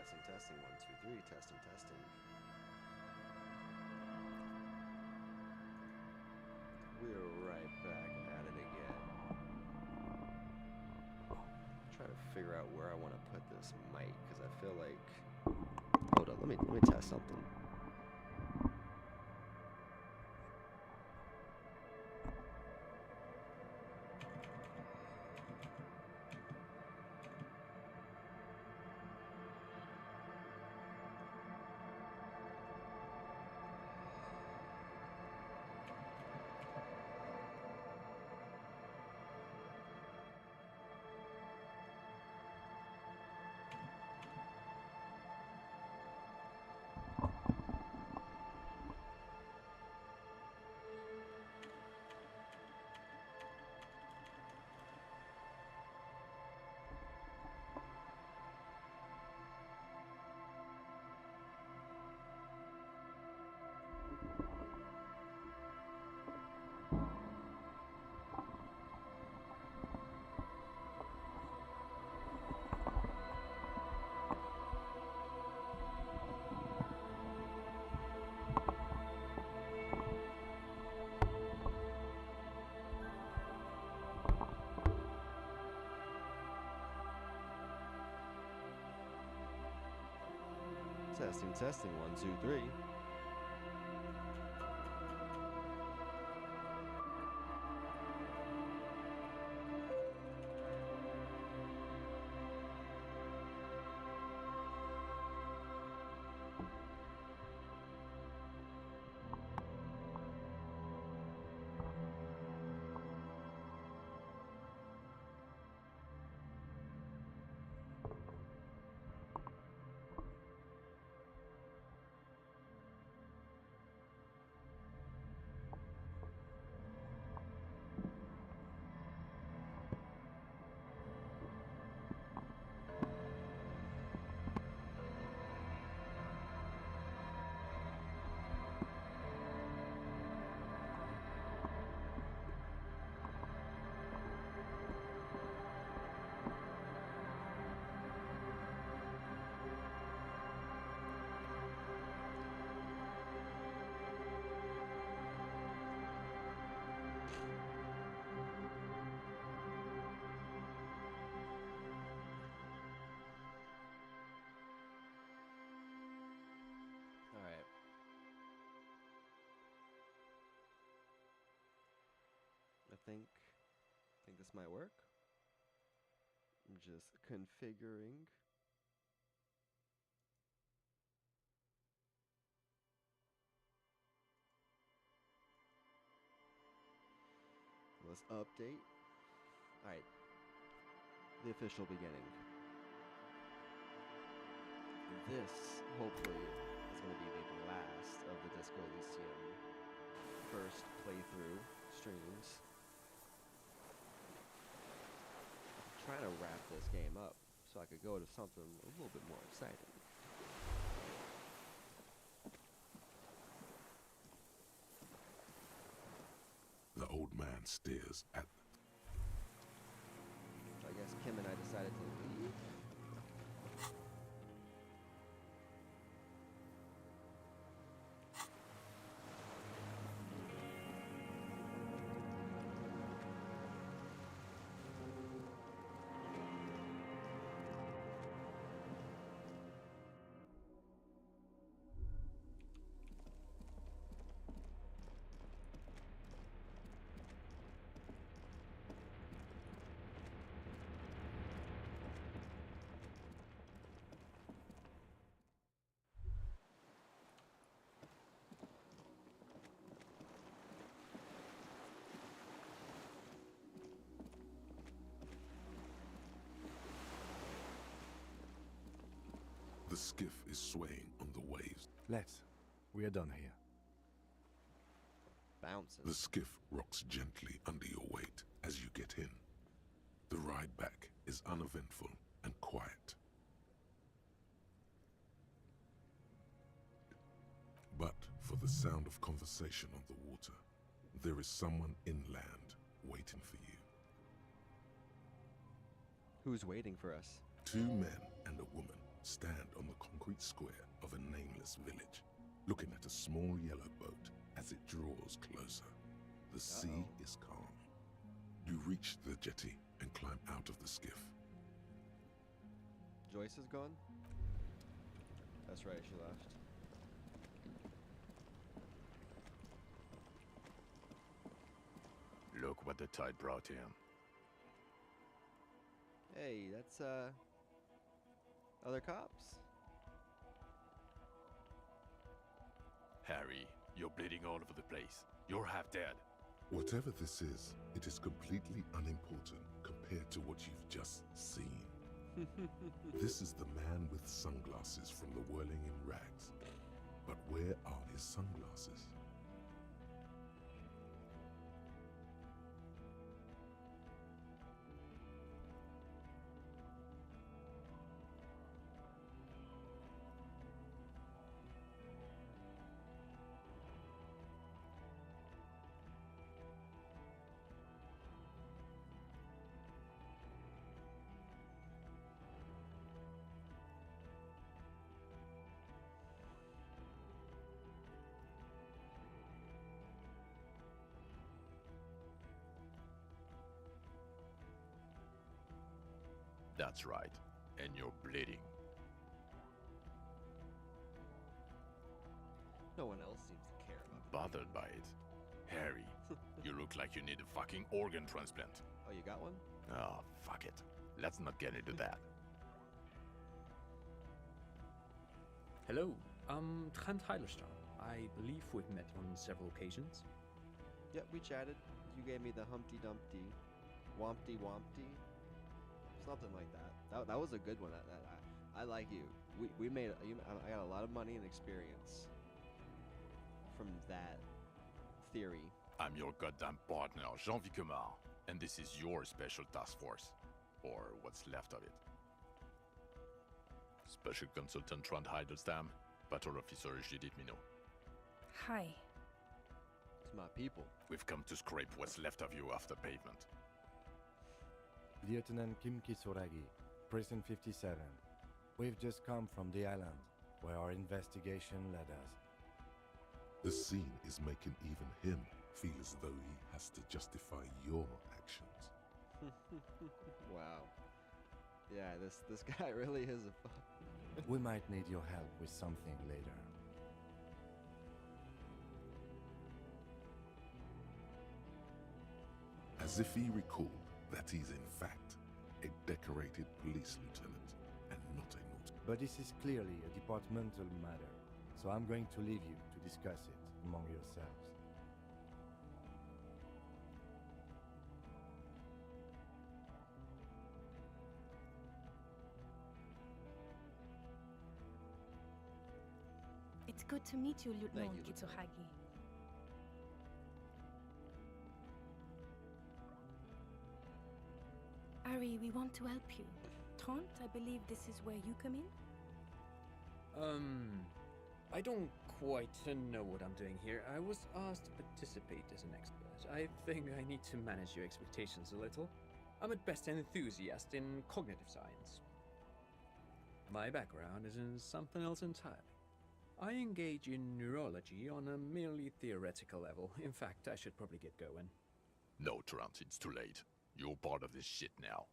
Testing, testing, 1, 2, 3, testing, testing. We're right back at it again. Try to figure out where I want to put this mic, because I feel like... Hold up, let me test something. Testing, testing, 1, 2, 3. I think this might work. I'm just configuring. Let's update. Alright. The official beginning. This, hopefully, is going to be the last of the Disco Elysium first playthrough streams. I'm trying to wrap this game up so I could go to something a little bit more exciting. The old man stares at them. So I guess Kim and I decided to leave. The skiff is swaying on the waves. Let's. We are done here. Bounces. The skiff rocks gently under your weight as you get in. The ride back is uneventful and quiet. But for the sound of conversation on the water, there is someone inland waiting for you. Who's waiting for us? 2 men and a woman stand on the concrete square of a nameless village, looking at a small yellow boat as it draws closer. The sea is calm. You reach the jetty and climb out of the skiff. Joyce is gone? That's right, she left. Look what the tide brought in. Hey, that's, other cops? Harry, you're bleeding all over the place. You're half dead. Whatever this is, it is completely unimportant compared to what you've just seen. This is the man with sunglasses from the Whirling in Rags. But where are his sunglasses? That's right. And you're bleeding. No one else seems to care about that. Bothered by it. Harry, you look like you need a fucking organ transplant. Oh, you got one? Oh, fuck it. Let's not get into that. Hello, I'm Trent Heilerstrom. I believe we've met on several occasions. Yep, we chatted. You gave me the Humpty Dumpty, Wompty Wompty, something like that. That was a good one. I like you. We made. I got a lot of money and experience from that theory. I'm your goddamn partner, Jean-Vic Comar, and this is your special task force. Or what's left of it. Special Consultant Trond Heidelstam, Battle Officer Judith Minot. Hi. It's my people. We've come to scrape what's left of you after pavement. Lieutenant Kim Kisuragi, Prison 57. We've just come from the island, where our investigation led us. The scene is making even him feel as though he has to justify your actions. Wow. Yeah, this guy really is a. We might need your help with something later. As if he recalled that he's in fact a decorated police lieutenant and not a naughty. But this is clearly a departmental matter, so I'm going to leave you to discuss it among yourselves. It's good to meet you, Lieutenant Thank you, Kitsuhagi. Ari, we want to help you. Trent, I believe this is where you come in? I don't quite know what I'm doing here. I was asked to participate as an expert. I think I need to manage your expectations a little. I'm at best an enthusiast in cognitive science. My background is in something else entirely. I engage in neurology on a merely theoretical level. In fact, I should probably get going. No, Trent, it's too late. You're part of this shit now.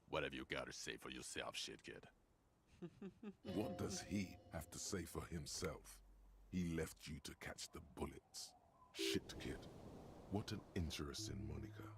What have you got to say for yourself, shit kid? What does he have to say for himself? He left you to catch the bullets. Shit kid. What an interesting moniker.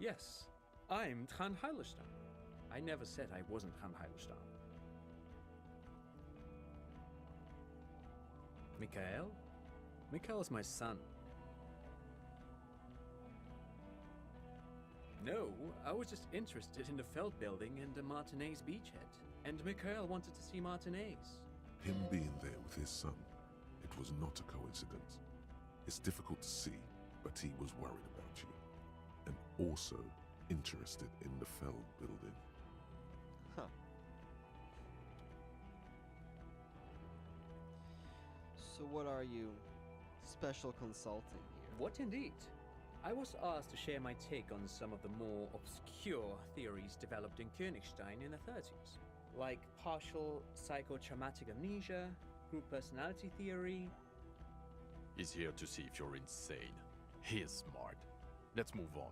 Yes, I'm Tran Heilerstam. I never said I wasn't Tran Heilerstam. Mikhail? Mikhail's my son. No, I was just interested in the Feld building and the Martinez beachhead. And Mikhail wanted to see Martinez. Him being there with his son, it was not a coincidence. It's difficult to see, but he was worried about you. And also interested in the Feld building. Huh. So what are you special consulting here? What indeed? I was asked to share my take on some of the more obscure theories developed in Königstein in the 30s, like partial psychotraumatic amnesia, group personality theory. He's here to see if you're insane. He is smart. Let's move on.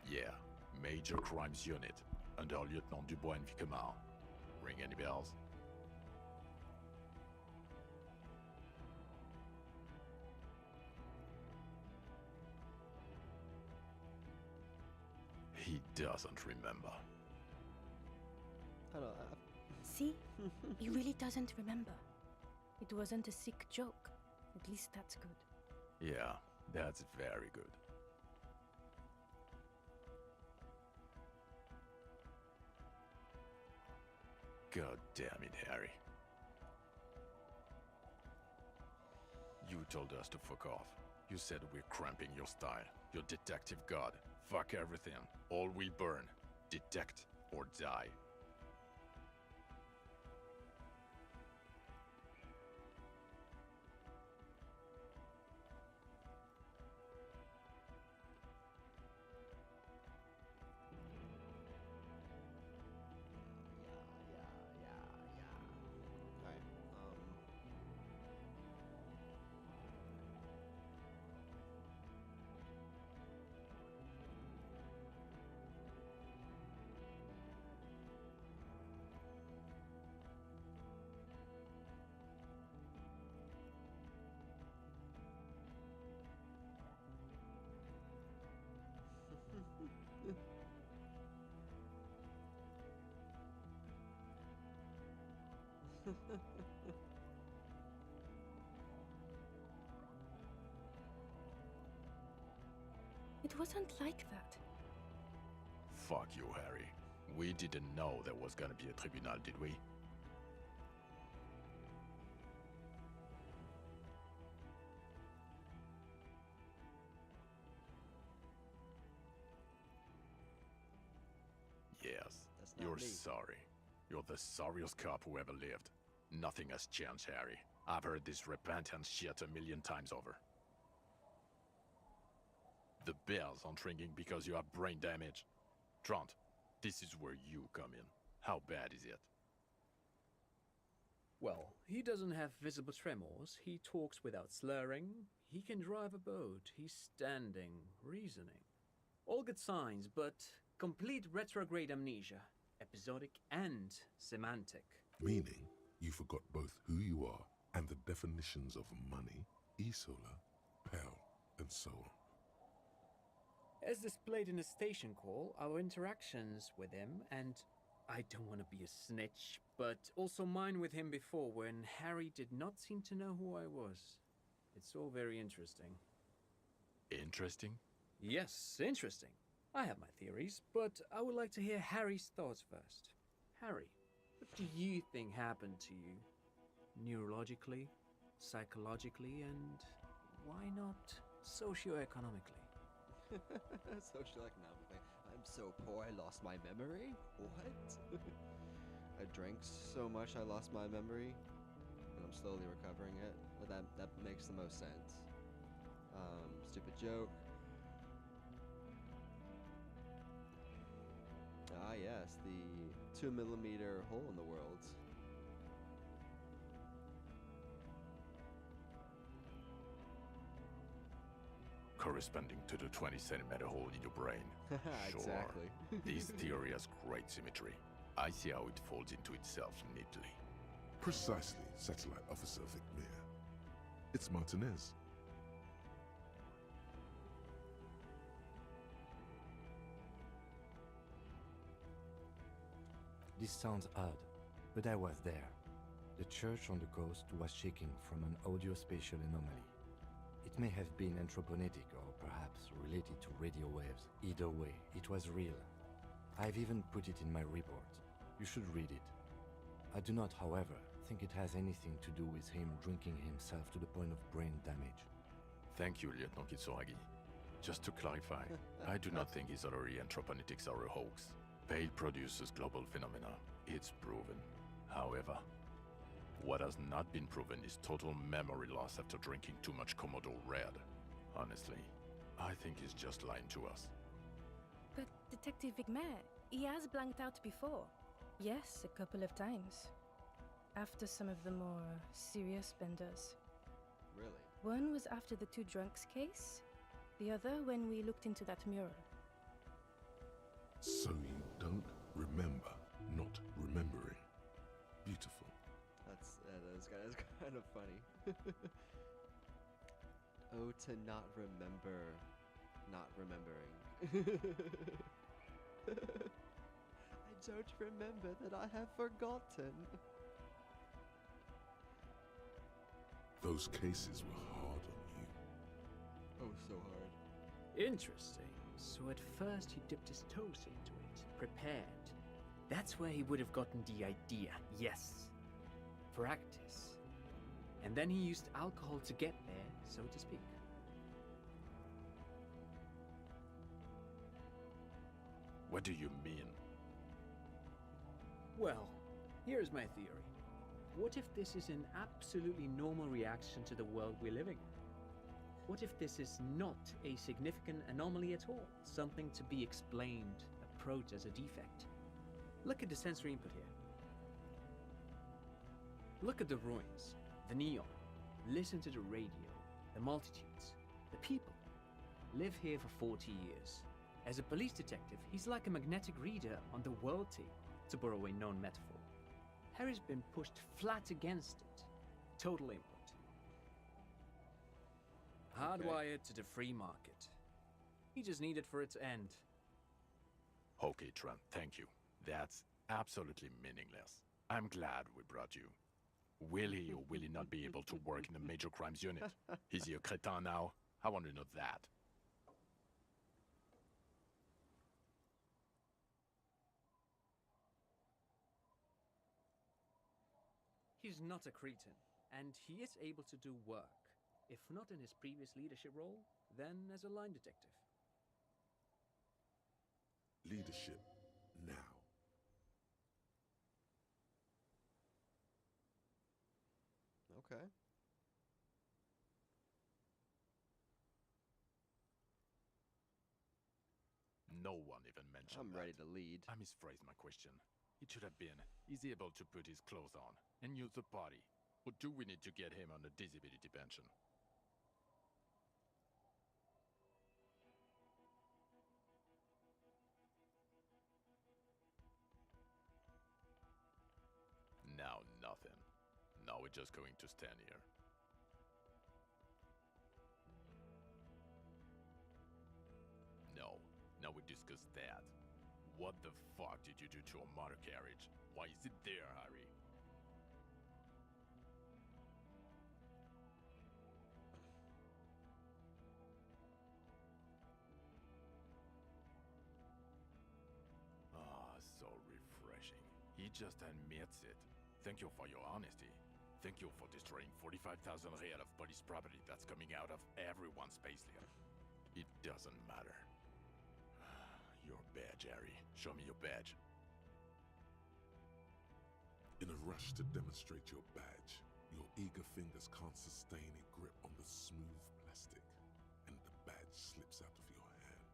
Yeah, Major Crimes Unit, under Lieutenant Dubois and Vicomar. Ring any bells? He doesn't remember. I don't. See? He really doesn't remember. It wasn't a sick joke. At least that's good. Yeah, that's very good. God damn it, Harry. You told us to fuck off. You said we're cramping your style. Your detective god. Fuck everything. All we burn. Detect or die. Alright. It wasn't like that. Fuck you, Harry. We didn't know there was gonna be a tribunal, did we? Yes, That's not you're me. sorry. You're the sorriest cop who ever lived. Nothing has changed, Harry. I've heard this repentant shit a million times over. The bells aren't ringing because you have brain damage. Trant, this is where you come in. How bad is it? Well, he doesn't have visible tremors, he talks without slurring, he can drive a boat, he's standing, reasoning. All good signs, but complete retrograde amnesia, episodic and semantic. Meaning, you forgot both who you are and the definitions of money, Isola, Pell, and so on. As displayed in the station call, our interactions with him, and I don't want to be a snitch, but also mine with him before when Harry did not seem to know who I was. It's all very interesting. Interesting? Yes, interesting. I have my theories, but I would like to hear Harry's thoughts first. Harry, what do you think happened to you? Neurologically, psychologically, and why not socioeconomically? Socioeconomically. I'm so poor I lost my memory? What? I drank so much I lost my memory, and I'm slowly recovering it. But that makes the most sense. Stupid joke. Ah yes, the 2mm hole in the world. Corresponding to the 20-centimeter hole in your brain. Sure. Exactly. This theory has great symmetry. I see how it folds into itself neatly. Precisely, Satellite Officer Vicmere. It's Martinez. This sounds odd, but I was there. The church on the coast was shaking from an audio-spatial anomaly. It may have been anthroponetic or perhaps related to radio waves. Either way, it was real. I've even put it in my report. You should read it. I do not, however, think it has anything to do with him drinking himself to the point of brain damage. Thank you, Lieutenant Kitsuragi. Just to clarify, I do not think his other anthroponetics are a hoax. Pale produces global phenomena. It's proven. However, what has not been proven is total memory loss after drinking too much Komodo Red. Honestly, I think he's just lying to us. But Detective Vicmere, he has blanked out before. Yes, a couple of times. After some of the more serious benders. Really? One was after the two drunks case, the other when we looked into that mural. So you don't remember not remembering. Beautiful. That is kind of funny. Oh, to not remember, not remembering. I don't remember that I have forgotten. Those cases were hard on you. Oh, so hard. Interesting. So at first he dipped his toes into it, prepared. That's where he would have gotten the idea, yes. Practice. And then he used alcohol to get there, so to speak. What do you mean? Well, here's my theory. What if this is an absolutely normal reaction to the world we're living in? What if this is not a significant anomaly at all? Something to be explained, approached as a defect? Look at the sensory input here. Look at the ruins, the neon. Listen to the radio, the multitudes, the people. Live here for 40 years. As a police detective, he's like a magnetic reader on the world tape, to borrow a known metaphor. Harry's been pushed flat against it. Total input. Hardwired to the free market. He just needed for it to end. Okay, Trent, thank you. That's absolutely meaningless. I'm glad we brought you. Will he or will he not be able to work in the major crimes unit? Is he a crétin now? I want to know that. He's not a cretin, and he is able to do work. If not in his previous leadership role, then as a line detective. Leadership now. Okay. No one even mentioned I'm that. ready to lead. I misphrased my question. It should have been, is he able to put his clothes on and use the body? Or do we need to get him on a disability pension? Now nothing. Now we're just going to stand here. No, now we discuss that. What the fuck did you do to a motor carriage? Why is it there, Harry? Ah, so refreshing. He just admits it. Thank you for your honesty. Thank you for destroying 45,000 real of police property that's coming out of everyone's space layer. It doesn't matter. Your badge, Harry. Show me your badge. In a rush to demonstrate your badge, your eager fingers can't sustain a grip on the smooth plastic, and the badge slips out of your hand.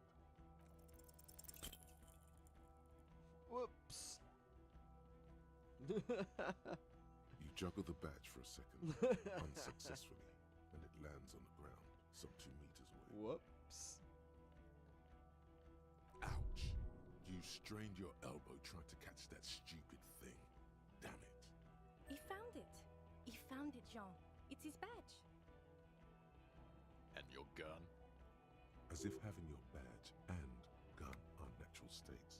Whoops. You juggle the badge for a second, unsuccessfully, and it lands on the ground, some 2 meters away. Whoops. Ouch! You strained your elbow trying to catch that stupid thing. Damn it. If found it. He found it, Jean. It's his badge. And your gun? As if having your badge and gun are natural states,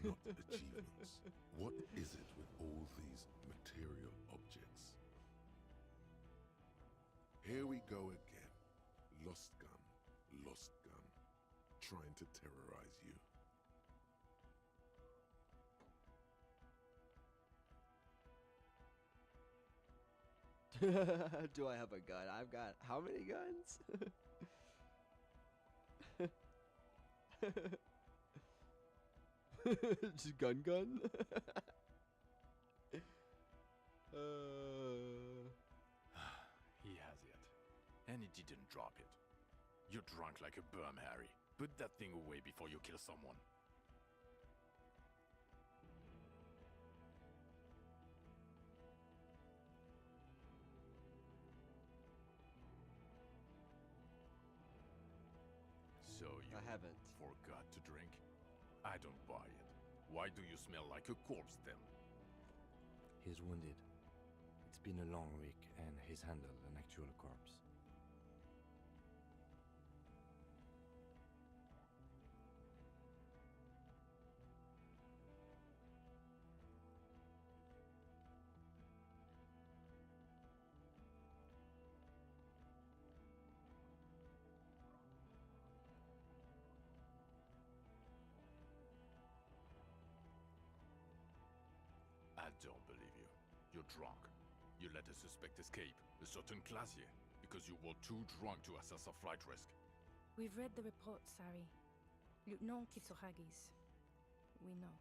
not achievements. What is it with all these material objects? Here we go again. Lost gun, trying to terrorize you. Do I have a gun? I've got how many guns? Just gun. He has it. And he didn't drop it. You're drunk like a bum, Harry. Put that thing away before you kill someone. So you I haven't. forgot to drink? I don't buy it. Why do you smell like a corpse then? He's wounded. It's been a long week, and he's handled an actual corpse. I don't believe you. You're drunk. You let a suspect escape, a certain classier, because you were too drunk to assess a flight risk. We've read the reports, Sari. Lieutenant Kitsuragis. We know.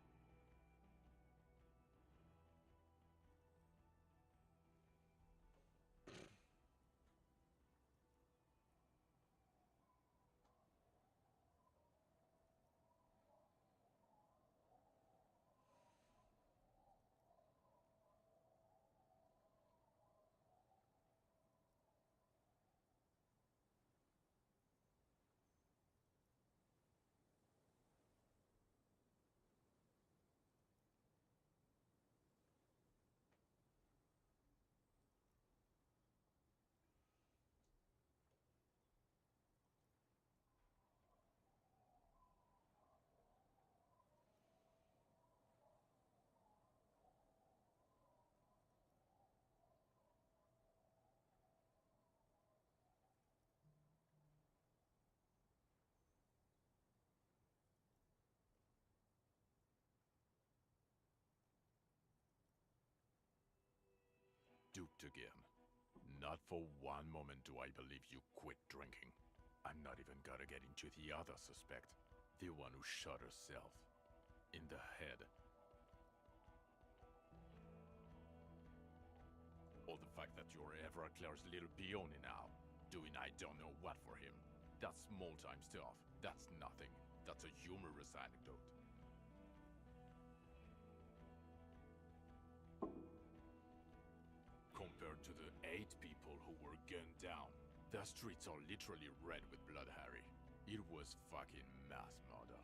Duped again. Not for one moment do I believe you quit drinking. I'm not even gonna get into the other suspect. The one who shot herself. In the head. Or the fact that you're Everclear's little peony now. Doing I don't know what for him. That's small-time stuff. That's nothing. That's a humorous anecdote. Compared to the 8 people who were gunned down, the streets are literally red with blood, Harry. It was fucking mass murder.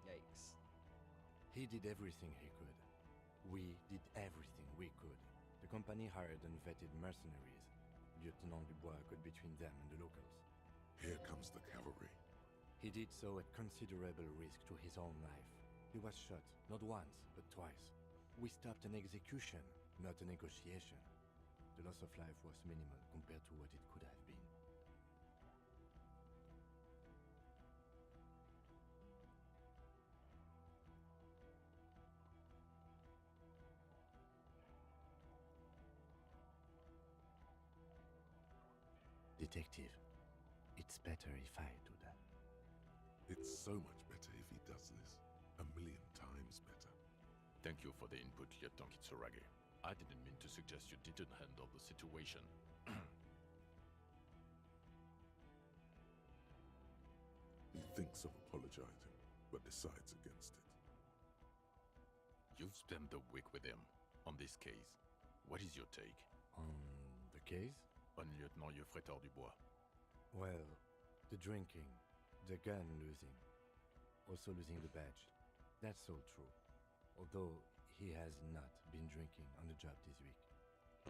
Yikes. He did everything he could. We did everything we could. The company hired and vetted mercenaries. Lieutenant Dubois got between them and the locals. Here comes the cavalry. He did so at considerable risk to his own life. He was shot, not once, but twice. We stopped an execution, not a negotiation. The loss of life was minimal compared to what it could have been. Detective, it's better if I do that. It's so much better if he does this. 1,000,000 times better. Thank you for the input, Lieutenant Kitsuragi. I didn't mean to suggest you didn't handle the situation. He thinks of apologizing, but decides against it. You've spent the week with him on this case. What is your take? On the case? On Lieutenant Geoffrey Dubois. Well, the drinking, the gun losing, also losing the badge. That's all true. Although he has not been drinking on the job this week.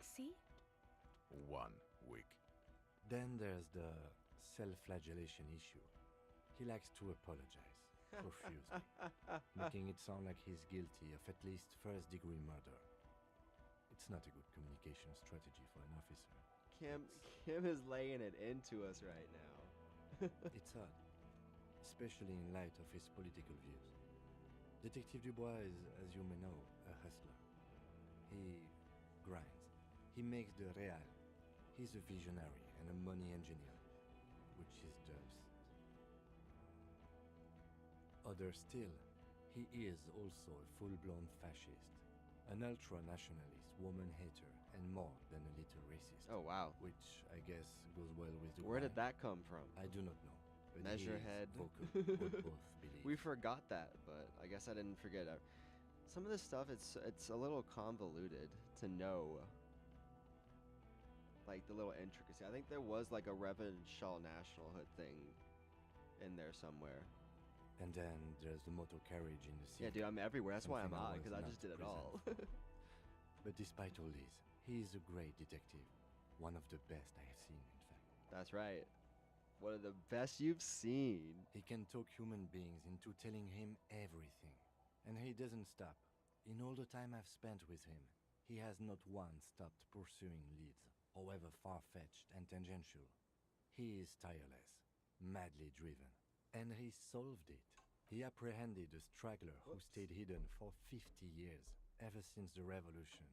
See? 1 week. Then there's the self-flagellation issue. He likes to apologize profusely, making it sound like he's guilty of at least first-degree murder. It's not a good communication strategy for an officer. Kim is laying it into us right now. It's odd, especially in light of his political views. Detective Dubois is, as you may know, a hustler. He grinds. He makes the real. He's a visionary and a money engineer, which is just... Other still, he is also a full-blown fascist, an ultra-nationalist, woman-hater, and more than a little racist. Oh, wow. Which I guess goes well with the Where did wine. that come from? I do not know. But Measurehead. he is vocal, would both believe. We forgot that, but I guess I didn't forget it. Some of this stuff, it's a little convoluted to know. Like the little intricacy. I think there was like a Reverend Shaw nationalhood thing in there somewhere. And then there's the motor carriage in the sea. Yeah, dude, I'm everywhere. That's why I'm Something I odd, was because I not just did it present all. for. But despite all this, he is a great detective. One of the best I have seen, in fact. That's right. One of the best you've seen. He can talk human beings into telling him everything. And he doesn't stop. In all the time I've spent with him, he has not once stopped pursuing leads, however far-fetched and tangential. He is tireless, madly driven. And he solved it. He apprehended a straggler who stayed hidden for 50 years, ever since the revolution,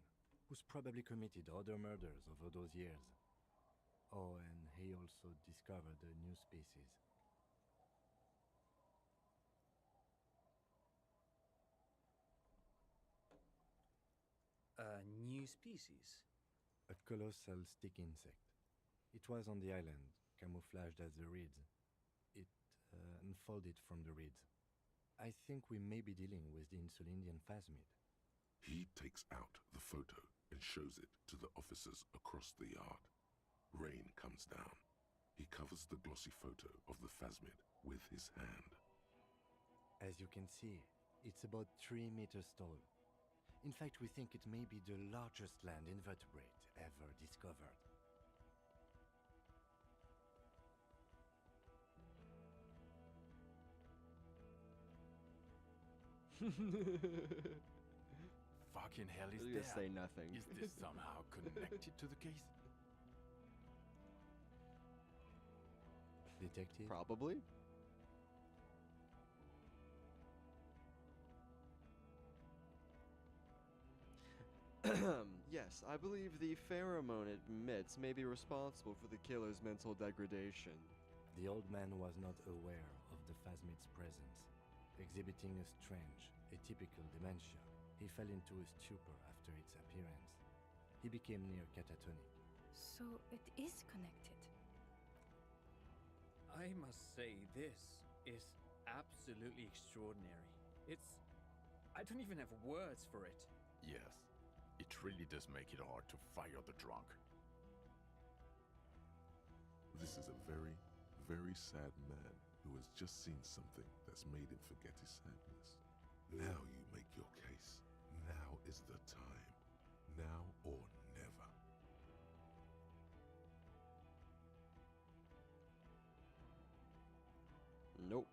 who's probably committed other murders over those years. Oh, and he also discovered a new species. A new species? A colossal stick insect. It was on the island, camouflaged as the reeds. It unfolded from the reeds. I think we may be dealing with the Insulindian phasmid. He takes out the photo and shows it to the officers across the yard. Rain comes down. He covers the glossy photo of the phasmid with his hand. As you can see, it's about 3 meters tall. In fact, we think it may be the largest land invertebrate ever discovered. Fucking hell is I was gonna that? say nothing. Is this somehow connected to the case? Detective? Probably. Yes, I believe the pheromone it emits may be responsible for the killer's mental degradation. The old man was not aware of the phasmid's presence. Exhibiting a strange, atypical dementia, he fell into a stupor after its appearance. He became near catatonic. So it is connected. I must say, this is absolutely extraordinary. I don't even have words for it. Yes. It really does make it hard to fire the drunk. This is a very, very sad man who has just seen something that's made him forget his sadness. Now you make your case. Now is the time. Now or never. Nope.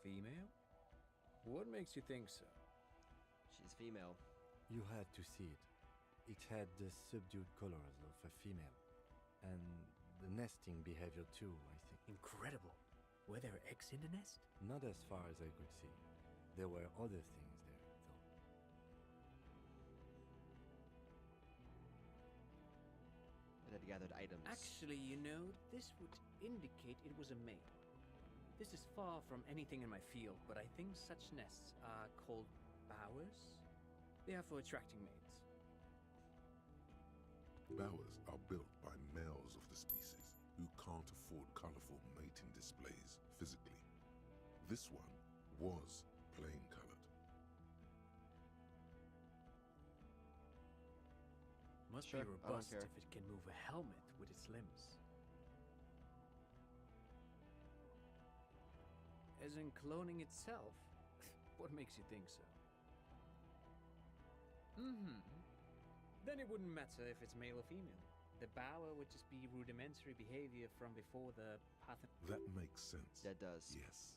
Female? What makes you think so? She's female. You had to see it. It had the subdued colors of a female. And the nesting behavior too, I think. Incredible. Were there eggs in the nest? Not as far as I could see. There were other things there, though. It had gathered items. Actually, you know, this would indicate it was a male. This is far from anything in my field, but I think such nests are called bowers. They are for attracting mates. Bowers are built by males of the species who can't afford colorful mating displays physically. This one was plain colored. Must Sure, be I don't robust care. if it can move a helmet with its limbs. As in cloning itself? What makes you think so? Then it wouldn't matter if it's male or female. The bower would just be rudimentary behavior from before the That makes sense. That does. Yes.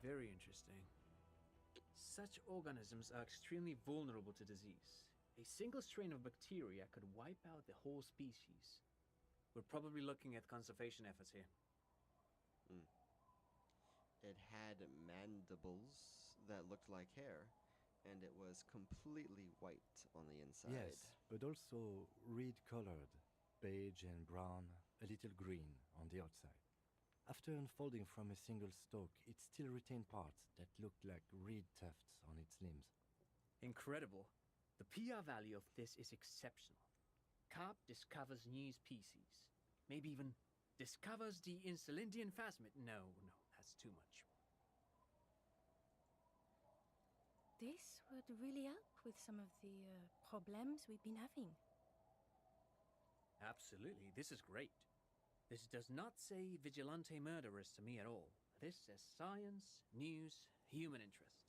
Very interesting. Such organisms are extremely vulnerable to disease. A single strain of bacteria could wipe out the whole species. We're probably looking at conservation efforts here. It had mandibles that looked like hair, and it was completely white on the inside. Yes, but also reed-colored, beige and brown, a little green on the outside. After unfolding from a single stalk, it still retained parts that looked like reed tufts on its limbs. Incredible. The PR value of this is exceptional. Carp discovers new species. Maybe even discovers the Insulindian phasmid. No, that's too much. This would really help with some of the problems we've been having. Absolutely, this is great. This does not say vigilante murderers to me at all. This says science, news, human interest.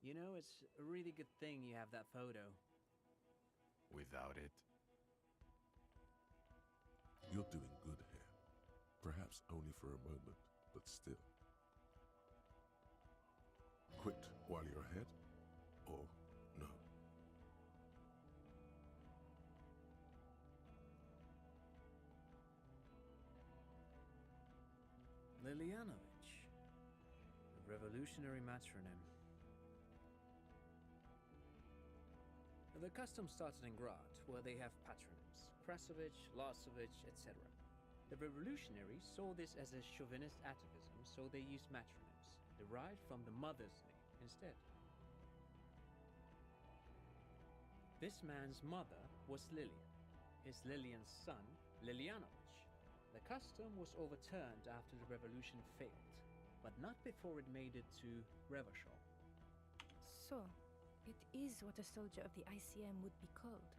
You know, it's a really good thing you have that photo. Without it, You're doing good here. Perhaps only for a moment, but still. Quit while you're ahead, or no? Lilianovich. A revolutionary matronym. The custom started in Grad, where they have patronyms. Krasovich, Lasovich, etc. The revolutionaries saw this as a chauvinist atavism, so they used matronyms, derived from the mother's name instead. This man's mother was Lilian. His Lilian's son, Lilianovich. The custom was overturned after the revolution failed, but not before it made it to Revachol. So, it is what a soldier of the ICM would be called.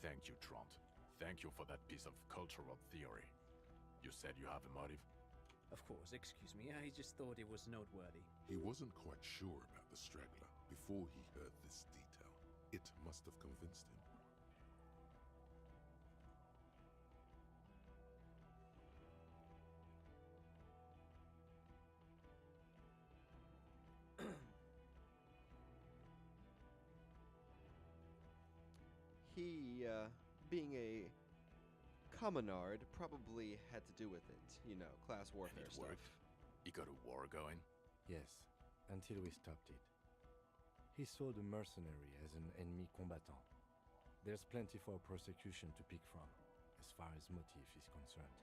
thank you, Trond. Thank you for that piece of cultural theory. You said you have a motive? Of course, excuse me, I just thought it was noteworthy. He wasn't quite sure about the straggler before he heard this detail. It must have convinced him. He, being a commonard, probably had to do with it. You know, class And warfare it stuff. worked? He got a war going? Yes, until we stopped it. He saw the mercenary as an ennemi combattant. There's plenty for prosecution to pick from, as far as motive is concerned.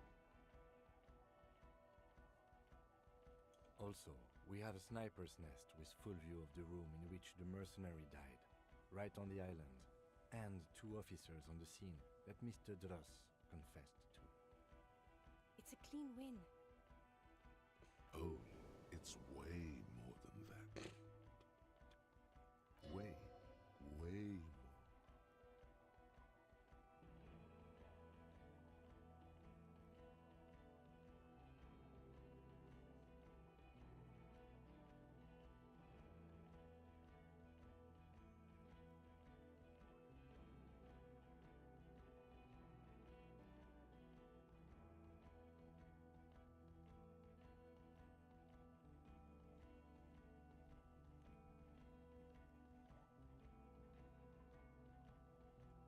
Also, we have a sniper's nest with full view of the room in which the mercenary died, right on the island, and 2 officers on the scene that Mr. Dross confessed to. It's a clean win. Oh, it's way more than that. Way, way more.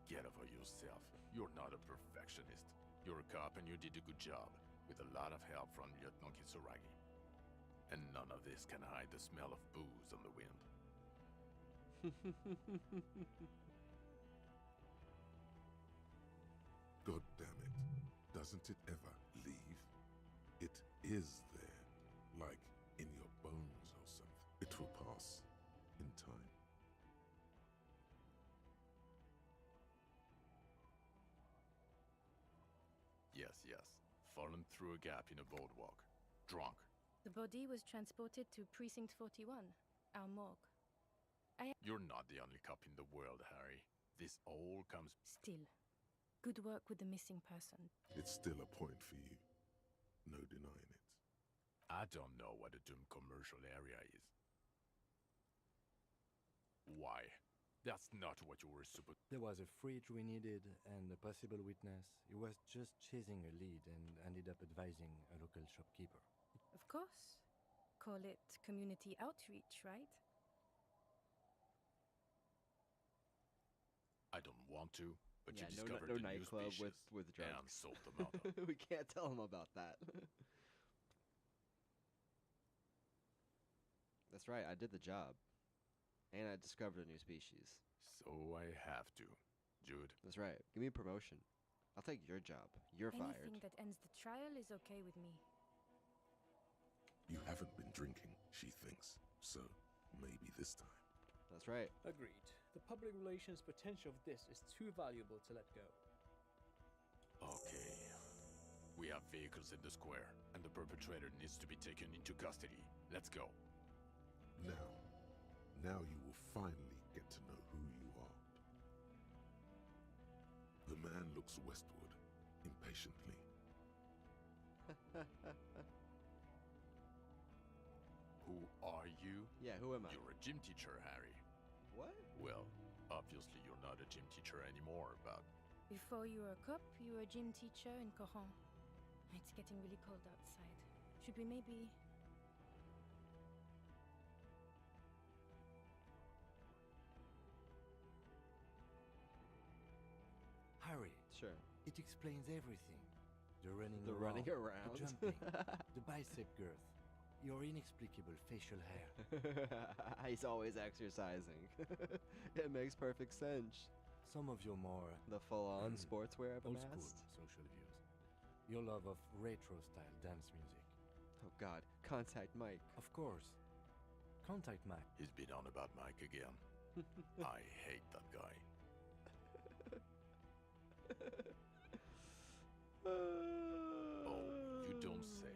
Get over yourself. You're not a perfectionist. You're a cop and you did a good job, with a lot of help from Lieutenant Kitsuragi. And none of this can hide the smell of booze on the wind. God damn it. Doesn't it ever leave? It is there. yes. Fallen through a gap in a boardwalk. Drunk. The body was transported to Precinct 41, our morgue. You're not the only cop in the world, Harry. This all comes... Still, good work with the missing person. It's still a point for you. No denying it. I don't know what a doomed commercial area is. Why? That's not what you were supposed... There was a fridge we needed and a possible witness. He was just chasing a lead and ended up advising a local shopkeeper. Of course. Call it community outreach, right? I don't want to, but Yeah, you no, discovered no the new nightclub species with and drugs. sold them out. We can't tell him about that. That's right, I did the job. And I discovered a new species. So I have to. Jude, That's right. Give me a promotion. I'll take your job. You're fired. Anything that ends the trial is okay with me. You haven't been drinking, she thinks. So, maybe this time. That's right. Agreed. The public relations potential of this is too valuable to let go. okay. We have vehicles in the square, and the perpetrator needs to be taken into custody. Let's go. Now you will finally get to know who you are. The man looks westward, impatiently. Who are you? Yeah, who am I? You're a gym teacher, Harry. What? Well, obviously you're not a gym teacher anymore, but... Before you were a cop, you were a gym teacher in Coron. It's getting really cold outside. Should we maybe... Harry, Sure. it explains everything. The running The around, running around. the jumping, the bicep girth, your inexplicable facial hair. He's always exercising. It makes perfect sense. Some of your more The full-on sportswear I've old school amassed. social views. Your love of retro-style dance music. Oh God, Contact Mike. Of course. Contact Mac. He's been on about Mike again. I hate that guy. Oh, you don't say.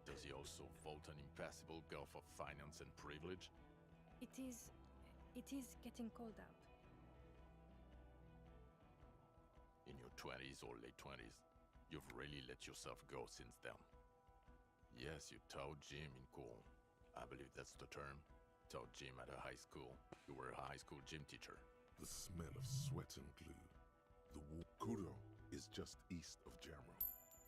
Does he also vault an impassable gulf of finance and privilege? It is getting cold out. In your 20s or late 20s, you've really let yourself go since then. Yes, you taught gym in school. I believe that's the term. Taught gym at a high school. You were a high school gym teacher. The smell of sweat and glue. The walk. Kuro is just east of Jamrock.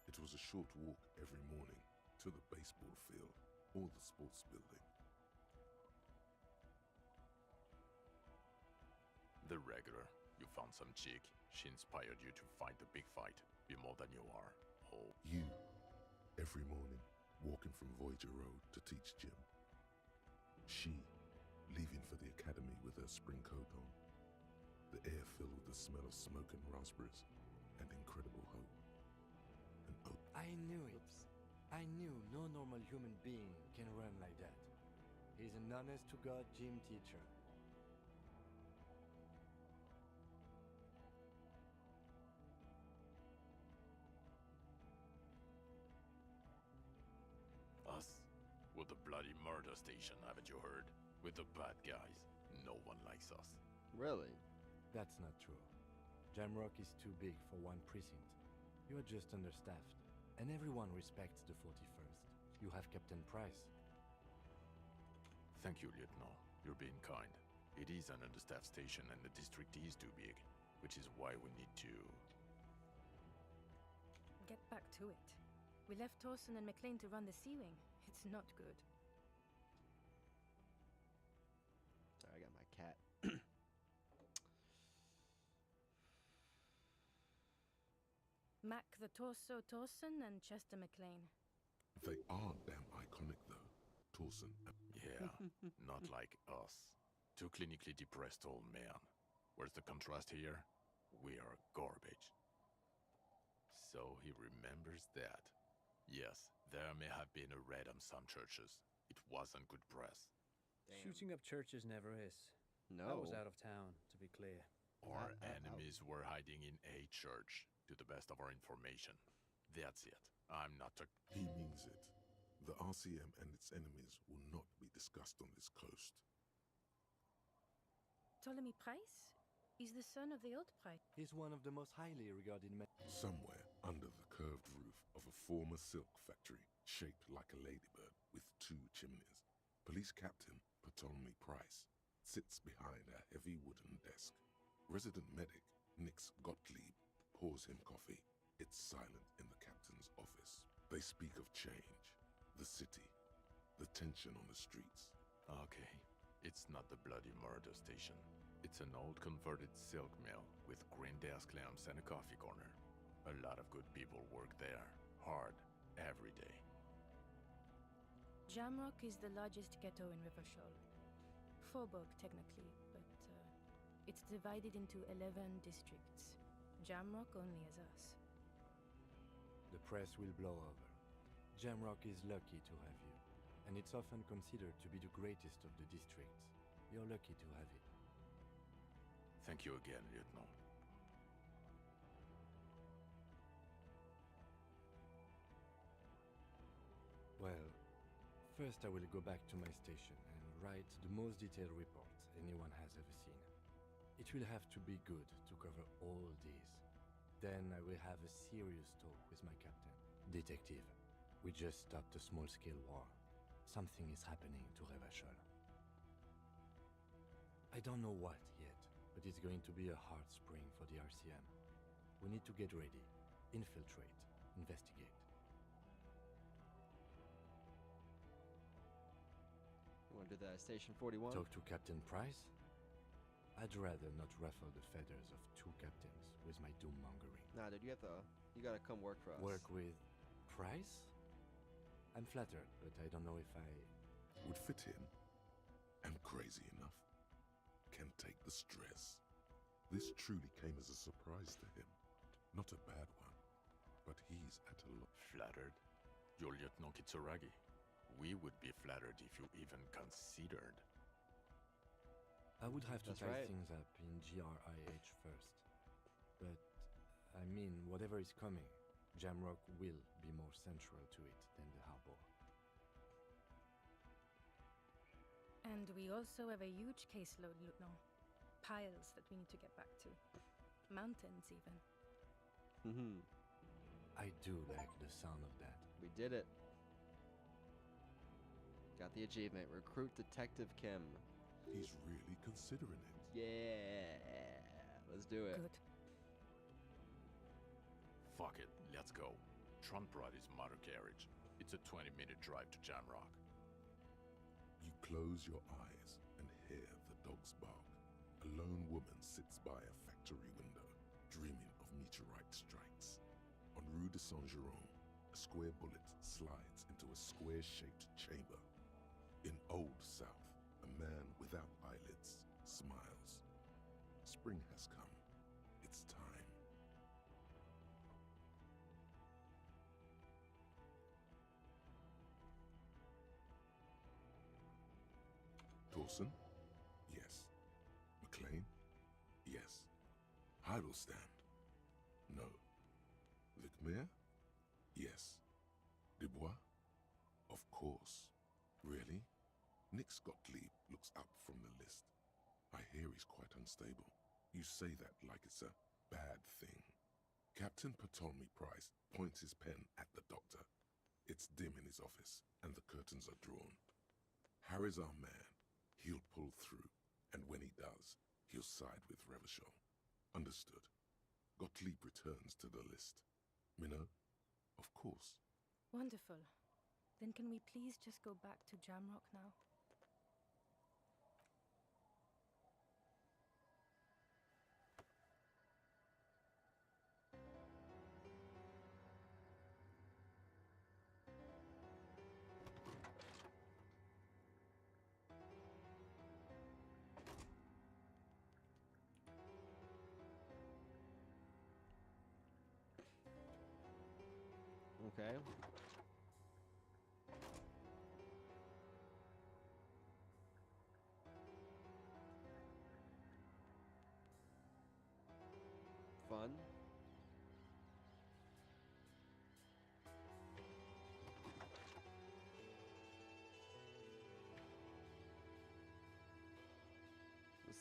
It was a short walk every morning to the baseball field or the sports building. The regular. You found some chick. She inspired you to fight the big fight. Be more than you are. Oh, You, every morning, walking from Voyager Road to teach gym. She, leaving for the academy with her spring coat on. The air filled with the smell of smoke and raspberries and incredible hope. And I knew it. I knew no normal human being can run like that. He's an honest-to-God gym teacher. us? We're the bloody murder station, haven't you heard? With the bad guys. No one likes us. Really? That's not true. Jamrock is too big for one precinct. You are just understaffed, and everyone respects the 41st. You have Captain Price. Thank you, Lieutenant. You're being kind. It is an understaffed station and the district is too big, which is why we need to... Get back to it. We left Torsen and McLean to run the Sea Wing. It's not good. Sorry, I got my cat. Mac the Torso Torsen and Chester McLean. they are damn iconic though. Torsen. Yeah, not like us. Two clinically depressed old men. Where's the contrast here? We are garbage. So he remembers that. Yes, there may have been a raid on some churches. It wasn't good press. Damn. Shooting up churches never is. No. I was out of town, to be clear. Our Ow. enemies were hiding in a church, to the best of our information. That's it. I'm not a... He means it. The RCM and its enemies will not be discussed on this coast. Ptolemy Price? He's the son of the old Price. He's one of the most highly regarded men. Somewhere under the curved roof of a former silk factory, shaped like a ladybird with 2 chimneys, Police Captain Ptolemy Price sits behind a heavy wooden desk. Resident medic Nix Gottlieb pours him coffee. It's silent in the captain's office. They speak of change, the city, the tension on the streets. Okay, it's not the bloody murder station. It's an old converted silk mill with green desk lamps and a coffee corner. A lot of good people work there, hard, every day. Jamrock is the largest ghetto in Rivershore. Faubourg, technically, but it's divided into 11 districts. Jamrock only has us. The press will blow over. Jamrock is lucky to have you, and it's often considered to be the greatest of the districts. You're lucky to have it. Thank you again, Lieutenant. Well, first I will go back to my station and write the most detailed report anyone has ever seen. It will have to be good to cover all these. Then I will have a serious talk with my captain. Detective, we just stopped a small-scale war. Something is happening to Revachol. I don't know what yet, but it's going to be a hard spring for the RCM. We need to get ready, infiltrate, investigate. You want to do that at Station 41? Talk to Captain Price? I'd rather not ruffle the feathers of 2 captains with my doom-mongering. Nah, dude, you gotta come work for us. Work with Price? I'm flattered, but I don't know if I... Would fit in. Am crazy enough. Can take the stress. This truly came as a surprise to him. Not a bad one, but he's at a loss. Flattered? You're Lieutenant Kitsuragi. We would be flattered if you even considered. I would have to That's tie right. things up in GRIH first. But, I mean, whatever is coming, Jamrock will be more central to it than the harbor. And we also have a huge caseload, Lieutenant. Piles that we need to get back to. Mountains, even. Mm-hmm. I do like the sound of that. We did it. Got the achievement. Recruit Detective Kim. He's really considering it. Yeah. Let's do it. Good. Fuck it, let's go. Tron brought his motor carriage. It's a 20-minute drive to Jamrock. You close your eyes and hear the dogs bark. A lone woman sits by a factory window, dreaming of meteorite strikes. On Rue de Saint-Jérôme, a square bullet slides into a square-shaped chamber. In Old South, a man without eyelids smiles. Spring has come. It's time. Dawson? Yes. McLean? Yes. Heidelstand? No. Vicmere? Yes. Dubois? Of course. Really? Nix Gottlieb looks up from the list. I hear he's quite unstable. You say that like it's a bad thing. Captain Ptolemy Price points his pen at the doctor. It's dim in his office, and the curtains are drawn. Harry's our man. He'll pull through, and when he does, he'll side with Revachol. Understood. Gottlieb returns to the list. Minnow? Of course. Wonderful. Then can we please just go back to Jamrock now? Okay. Fun.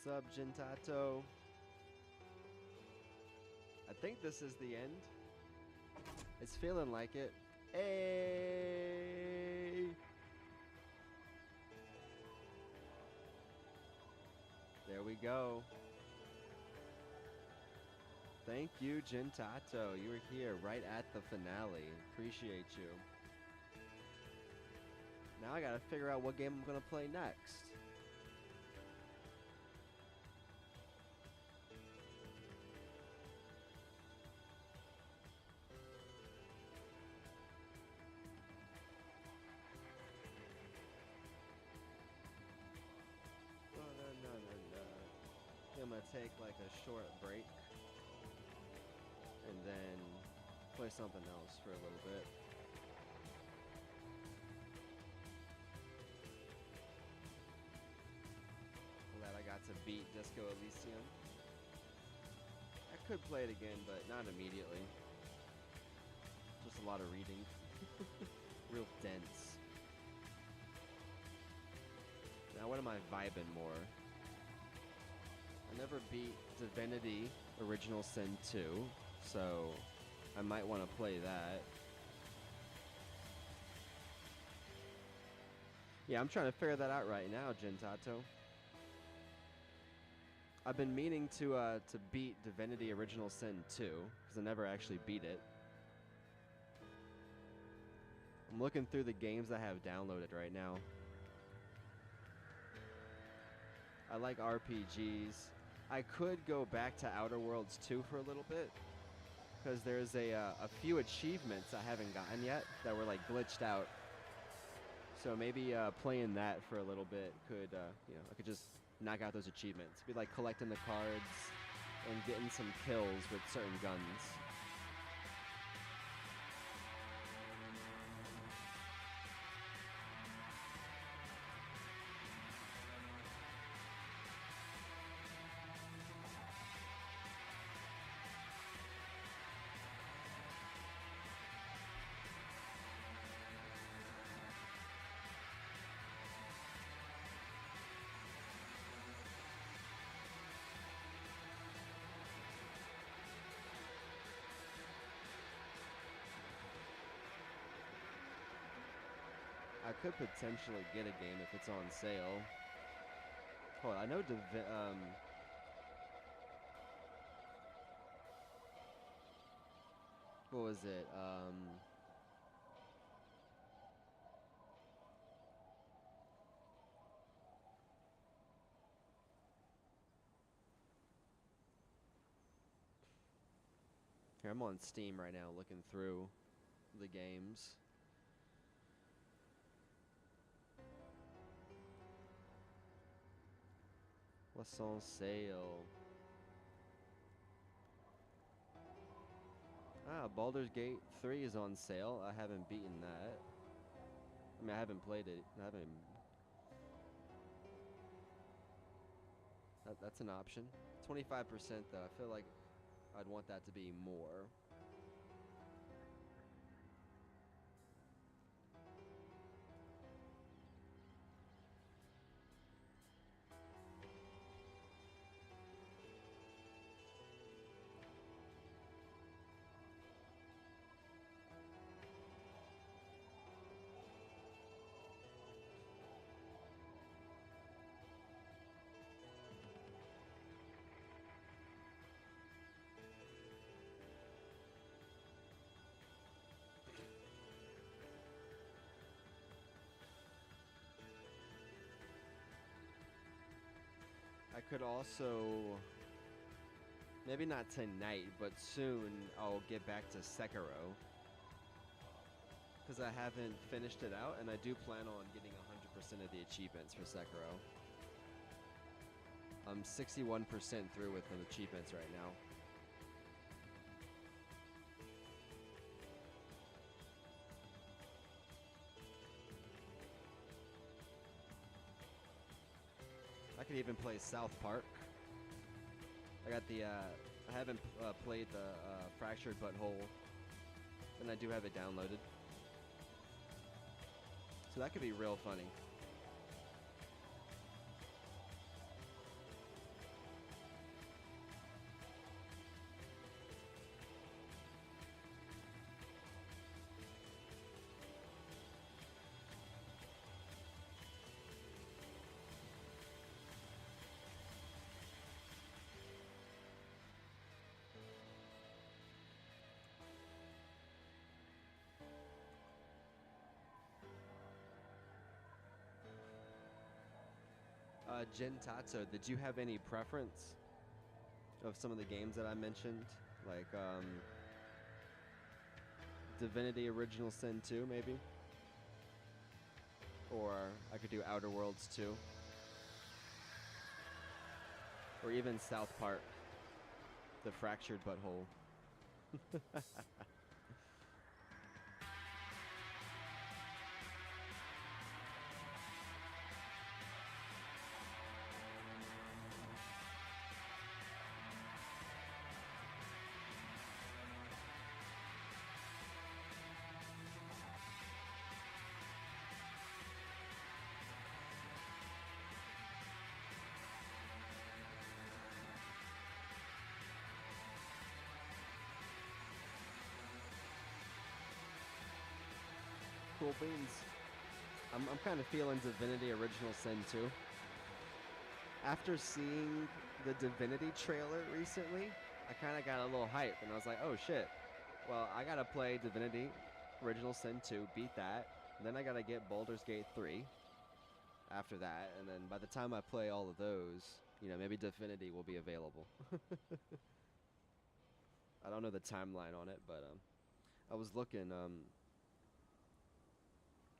What's up, Jintato? I think this is the end. It's feeling like it. Hey! There we go. Thank you, Jintato. You were here right at the finale. Appreciate you. Now I gotta figure out what game I'm gonna play next. I'm gonna take like a short break and then play something else for a little bit. Glad I got to beat Disco Elysium. I could play it again, but not immediately. Just a lot of reading. Real dense. Now what am I vibing more? I never beat Divinity Original Sin 2, so I might want to play that. Yeah, I'm trying to figure that out right now, Jintato. I've been meaning to beat Divinity Original Sin 2, because I never actually beat it. I'm looking through the games I have downloaded right now. I like RPGs. I could go back to Outer Worlds 2 for a little bit, because there's a few achievements I haven't gotten yet that were like glitched out. So maybe playing that for a little bit could, you know, I could just knock out those achievements. Be like collecting the cards and getting some kills with certain guns. I could potentially get a game if it's on sale. Hold on, I know what was it? Here, I'm on Steam right now looking through the games. What's on sale? Ah, Baldur's Gate 3 is on sale. I haven't beaten that. I mean, I haven't played it. I haven't. That's an option. 25% though. I feel like I'd want that to be more. I could also, maybe not tonight, but soon I'll get back to Sekiro. Because I haven't finished it out, and I do plan on getting 100% of the achievements for Sekiro. I'm 61% through with the achievements right now. I could even play South Park. I got the, I haven't played the Fractured Butthole, and I do have it downloaded. So that could be real funny. Jin Tatsu, did you have any preference of some of the games that I mentioned? Like, Divinity Original Sin 2, maybe? Or I could do Outer Worlds 2. Or even South Park, The Fractured Butthole. Cool beans. I'm kind of feeling Divinity Original Sin 2. After seeing the Divinity trailer recently, I kind of got a little hype, and I was like, oh shit. Well, I gotta play Divinity Original Sin 2, beat that, and then I gotta get Baldur's Gate 3 after that, and then by the time I play all of those, you know, maybe Divinity will be available. I don't know the timeline on it, but I was looking,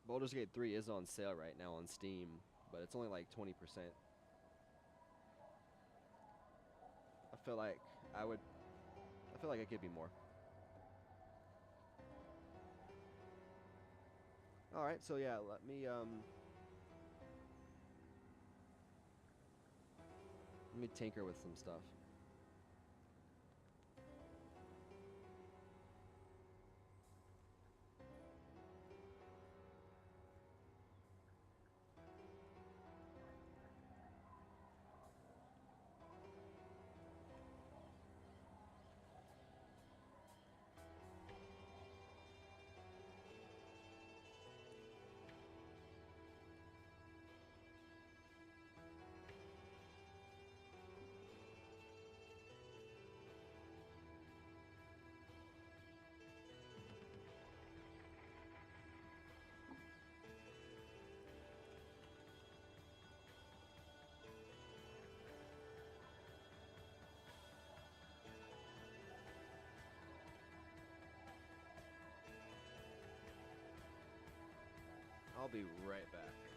Baldur's Gate 3 is on sale right now on Steam, but it's only like 20%. I feel like it could be more. All right, so yeah, let me tinker with some stuff. I'll be right back.